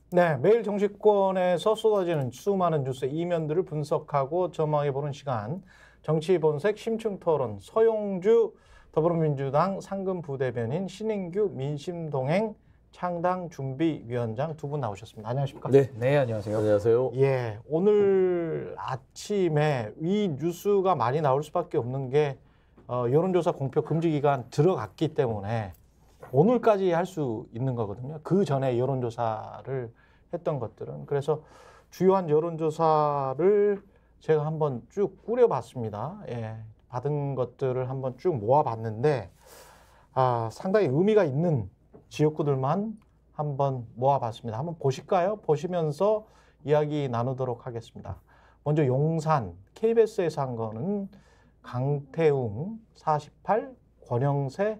네, 매일 정치권에서 쏟아지는 수많은 뉴스의 이면들을 분석하고 전망해보는 시간, 정치본색 심층토론, 서용주 더불어민주당 상근부대변인, 신인규 민심동행 창당준비위원장 두 분 나오셨습니다. 안녕하십니까? 네, 네, 안녕하세요. 안녕하세요. 예, 오늘 아침에 이 뉴스가 많이 나올 수밖에 없는 게 여론조사 공표 금지 기간 들어갔기 때문에 오늘까지 할 수 있는 거거든요. 그 전에 여론조사를 했던 것들은. 그래서 주요한 여론조사를 제가 한번 쭉 꾸려봤습니다. 예, 받은 것들을 한번 쭉 모아봤는데 상당히 의미가 있는 지역구들만 한번 모아봤습니다. 한번 보실까요? 보시면서 이야기 나누도록 하겠습니다. 먼저 용산, KBS에서 한 거는 강태웅 48, 권영세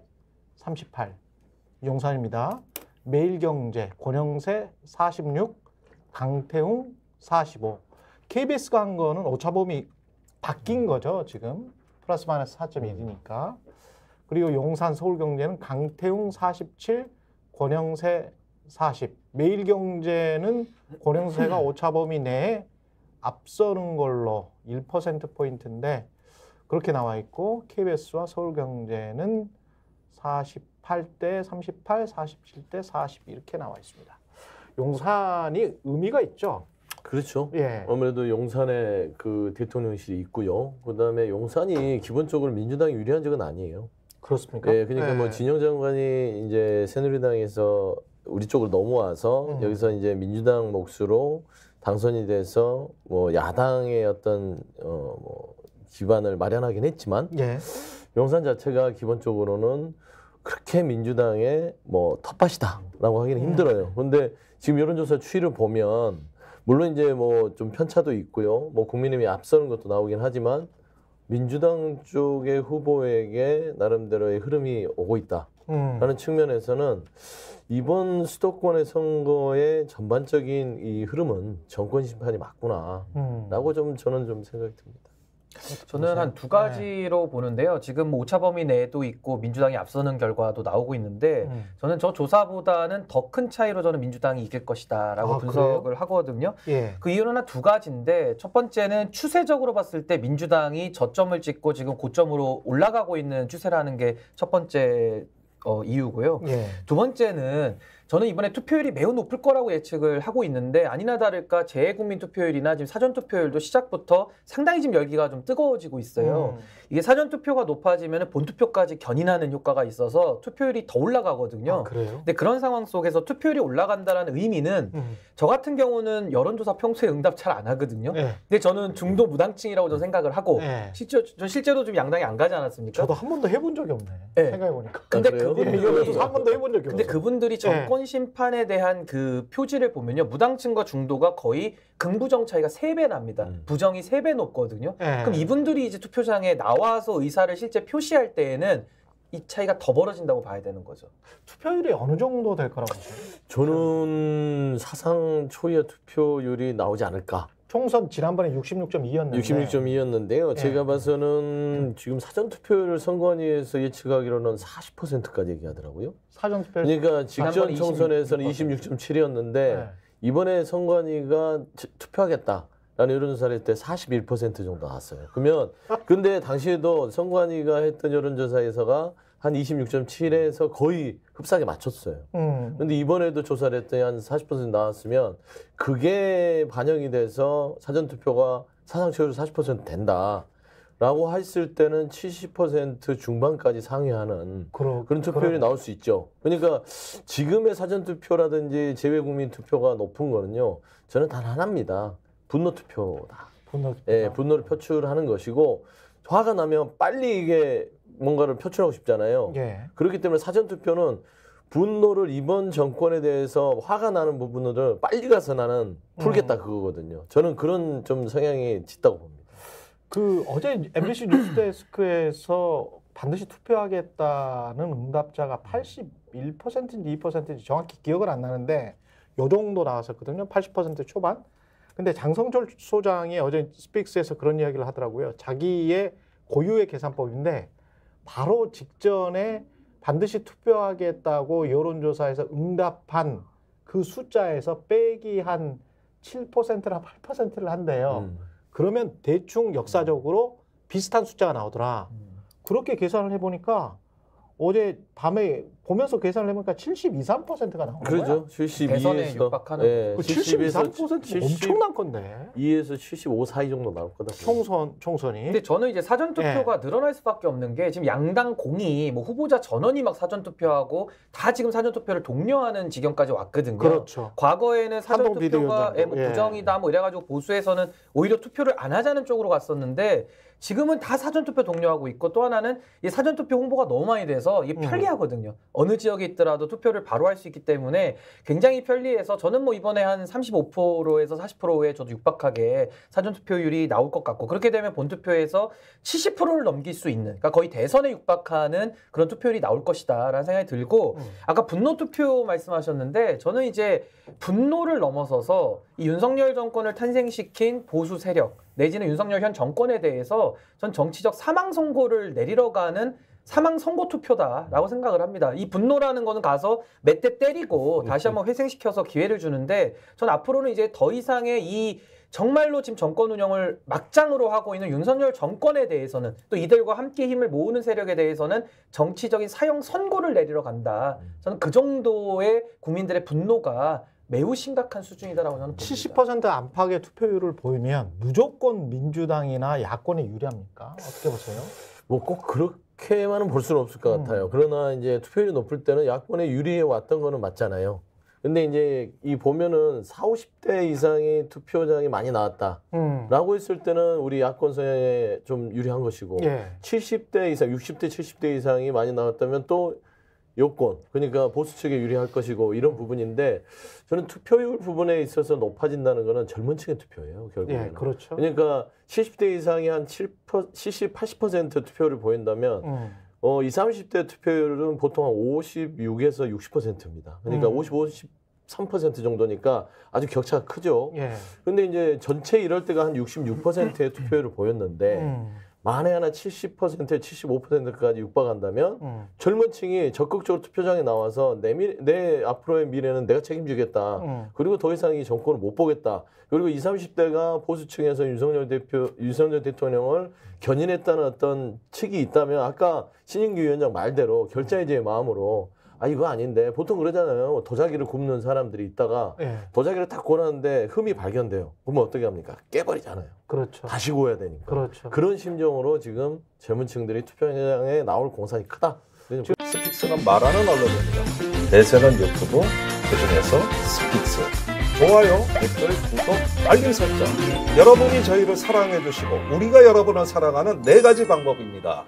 38. 용산입니다. 매일경제, 권영세 46, 강태웅 45. KBS가 한 거는 오차범위 바뀐 거죠, 지금. 플러스 마이너스 4.1이니까. 그리고 용산, 서울경제는 강태웅 47, 권영세 40. 매일경제는 권영세가 오차범위 내에 앞서는 걸로 1%포인트인데 그렇게 나와 있고, KBS와 서울경제는 48대 38, 47대 40 이렇게 나와 있습니다. 용산이 의미가 있죠. 그렇죠. 예. 아무래도 용산에 그 대통령실이 있고요. 그다음에 용산이 기본적으로 민주당이 유리한 적은 아니에요. 그렇습니까? 예, 그러니까 뭐 진영 장관이 이제 새누리당에서 우리 쪽으로 넘어와서 여기서 이제 민주당 몫으로 당선이 돼서 뭐 야당의 어떤 뭐 기반을 마련하긴 했지만 예. 용산 자체가 기본적으로는 그렇게 민주당의 뭐 텃밭이다라고 하기는 힘들어요. 그런데 지금 여론조사 추이를 보면 물론 이제 뭐 좀 편차도 있고요. 뭐 국민의힘이 앞서는 것도 나오긴 하지만 민주당 쪽의 후보에게 나름대로의 흐름이 오고 있다라는 측면에서는 이번 수도권의 선거의 전반적인 이 흐름은 정권 심판이 맞구나라고 좀 저는 좀 생각이 듭니다. 저는 한 두 가지로 보는데요. 지금 뭐 오차범위 내에도 있고 민주당이 앞서는 결과도 나오고 있는데 저는 저 조사보다는 더 큰 차이로 저는 민주당이 이길 것이다라고 분석을 그래요? 하거든요. 예. 그 이유는 한 두 가지인데 첫 번째는 추세적으로 봤을 때 민주당이 저점을 찍고 지금 고점으로 올라가고 있는 추세라는 게 첫 번째 이유고요. 예. 두 번째는 저는 이번에 투표율이 매우 높을 거라고 예측을 하고 있는데 아니나 다를까 재외국민 투표율이나 지금 사전 투표율도 시작부터 상당히 지금 열기가 좀 뜨거워지고 있어요. 이게 사전 투표가 높아지면 본 투표까지 견인하는 효과가 있어서 투표율이 더 올라가거든요. 그래요? 근데 그런 상황 속에서 투표율이 올라간다는 의미는 저 같은 경우는 여론조사 평소에 응답 잘 안 하거든요. 예. 근데 저는 중도 무당층이라고 저는 생각을 하고 예. 실제로 좀 양당이 안 가지 않았습니까? 저도 한 번도 해본 적이 없네. 네. 생각해보니까. 근데 그래요? 여론조사 한 번도 해본 적이 없어요. 근데 그분들이 정권 심판에 대한 그 표지를 보면요. 무당층과 중도가 거의 긍부정 차이가 3배 납니다. 부정이 3배 높거든요. 예. 그럼 이분들이 이제 투표장에 나와서 의사를 실제 표시할 때에는 이 차이가 더 벌어진다고 봐야 되는 거죠. 투표율이 어느 정도 될 거라고 보세요? 저는 사상 초유의 투표율이 나오지 않을까. 총선 지난번에 66.2였는데 66.2였는데요. 제가 봐서는 지금 사전 투표율을 선관위에서 예측하기로는 40%까지 얘기하더라고요. 사전 투표율 그러니까 직전 지난번에 총선에서는 26%. 26.7이었는데 이번에 선관위가 투표하겠다라는 여론조사를 할 때 41% 정도 나왔어요. 그러면 근데 당시에도 선관위가 했던 여론조사에서가 한 26.7에서 거의 흡사하게 맞췄어요. 근데 이번에도 조사를 했더니 한 40% 나왔으면 그게 반영이 돼서 사전투표가 사상 최고로 40% 된다라고 했을 때는 70% 중반까지 상회하는 그런 투표율이 나올 수 있죠. 그러니까 지금의 사전투표라든지 재외국민 투표가 높은 거는요. 저는 단 하나입니다. 분노투표다. 예, 분노를 표출하는 것이고 화가 나면 빨리 이게 뭔가를 표출하고 싶잖아요. 예. 그렇기 때문에 사전투표는 분노를 이번 정권에 대해서 화가 나는 부분을 빨리 가서 나는 풀겠다 그거거든요. 저는 그런 좀 성향이 짙다고 봅니다. 그 어제 MBC 뉴스데스크에서 반드시 투표하겠다는 응답자가 81%인지 2%인지 정확히 기억을 안 나는데 요 정도 나왔었거든요. 80% 초반. 근데 장성철 소장이 어제 스픽스에서 그런 이야기를 하더라고요. 자기의 고유의 계산법인데 바로 직전에 반드시 투표하겠다고 여론조사에서 응답한 그 숫자에서 빼기 한 7%나 8%를 한대요. 그러면 대충 역사적으로 비슷한 숫자가 나오더라. 그렇게 계산을 해보니까 어제 밤에 보면서 계산을 해보니까 72, 3%가 나오는 거야. 그렇죠. 대선에 72에서 육박하는 예, 그 72, 3%는 엄청난 건데. 2에서 75 사이 정도 나올 거다. 총선이. 근데 저는 이제 사전 투표가 늘어날 수밖에 없는 게 지금 양당 공이 뭐 후보자 전원이 막 사전 투표하고 다 지금 사전 투표를 독려하는 지경까지 왔거든요. 그렇죠. 과거에는 사전 한동 투표가 비대위원장도. 뭐 부정이다 뭐 이래가지고 보수에서는 오히려 투표를 안 하자는 쪽으로 갔었는데 지금은 다 사전 투표 독려하고 있고 또 하나는 이 사전 투표 홍보가 너무 많이 돼서 이게 편리하거든요. 어느 지역에 있더라도 투표를 바로 할 수 있기 때문에 굉장히 편리해서 저는 뭐 이번에 한 35%에서 40%에 저도 육박하게 사전 투표율이 나올 것 같고 그렇게 되면 본투표에서 70%를 넘길 수 있는 그러니까 거의 대선에 육박하는 그런 투표율이 나올 것이다라는 생각이 들고 아까 분노 투표 말씀하셨는데 저는 이제 분노를 넘어서서 이 윤석열 정권을 탄생시킨 보수 세력 내지는 윤석열 현 정권에 대해서 전 정치적 사망 선고를 내리러 가는 사망 선고 투표다라고 생각을 합니다. 이 분노라는 거는 가서 몇 대 때리고 다시 한번 회생시켜서 기회를 주는데 전 앞으로는 이제 더 이상의 이 정말로 지금 정권 운영을 막장으로 하고 있는 윤석열 정권에 대해서는 또 이들과 함께 힘을 모으는 세력에 대해서는 정치적인 사형 선고를 내리러 간다. 저는 그 정도의 국민들의 분노가 매우 심각한 수준이다라고 저는 봅니다. 70% 안팎의 투표율을 보이면 무조건 민주당이나 야권에 유리합니까? 어떻게 보세요? 뭐 꼭 그렇게만은 볼 수는 없을 것 같아요. 그러나 이제 투표율이 높을 때는 야권에 유리해 왔던 거는 맞잖아요. 근데 이제 이 보면은 40, 50대 이상의 투표장이 많이 나왔다라고 했을 때는 우리 야권 성향에 좀 유리한 것이고 70대 이상, 60대, 70대 이상이 많이 나왔다면 또 여권, 그러니까 보수 측에 유리할 것이고 이런 부분인데 저는 투표율 부분에 있어서 높아진다는 거는 젊은 층의 투표예요, 결국에는. 그렇죠. 그러니까 70대 이상이 한 70, 80% 투표를 보인다면 20, 30대 투표율은 보통 한 56에서 60%입니다. 그러니까 55, 3% 정도니까 아주 격차가 크죠. 근데 이제 전체 이럴 때가 한 66%의 투표율을 보였는데 만에 하나 70%, 75%까지 육박한다면 젊은 층이 적극적으로 투표장에 나와서 내 앞으로의 미래는 내가 책임지겠다. 그리고 더 이상 이 정권을 못 보겠다. 그리고 20, 30대가 보수층에서 윤석열 대통령을 견인했다는 어떤 측이 있다면 아까 신인규 위원장 말대로 결자해제의 마음으로 이거 아닌데 보통 그러잖아요. 도자기를 굽는 사람들이 있다가 도자기를 딱 구웠는데 흠이 발견돼요. 그러면 어떻게 합니까? 깨버리잖아요. 그렇죠. 다시 구워야 되니까. 그렇죠. 그런 심정으로 지금 젊은 층들이 투표장에 나올 공산이 크다. 스픽스는 말하는 언론입니다. 대세는 유튜브, 그중에서 스픽스. 좋아요, 댓글, 구독, 알림 설정. 여러분이 저희를 사랑해 주시고 우리가 여러분을 사랑하는 4가지 방법입니다.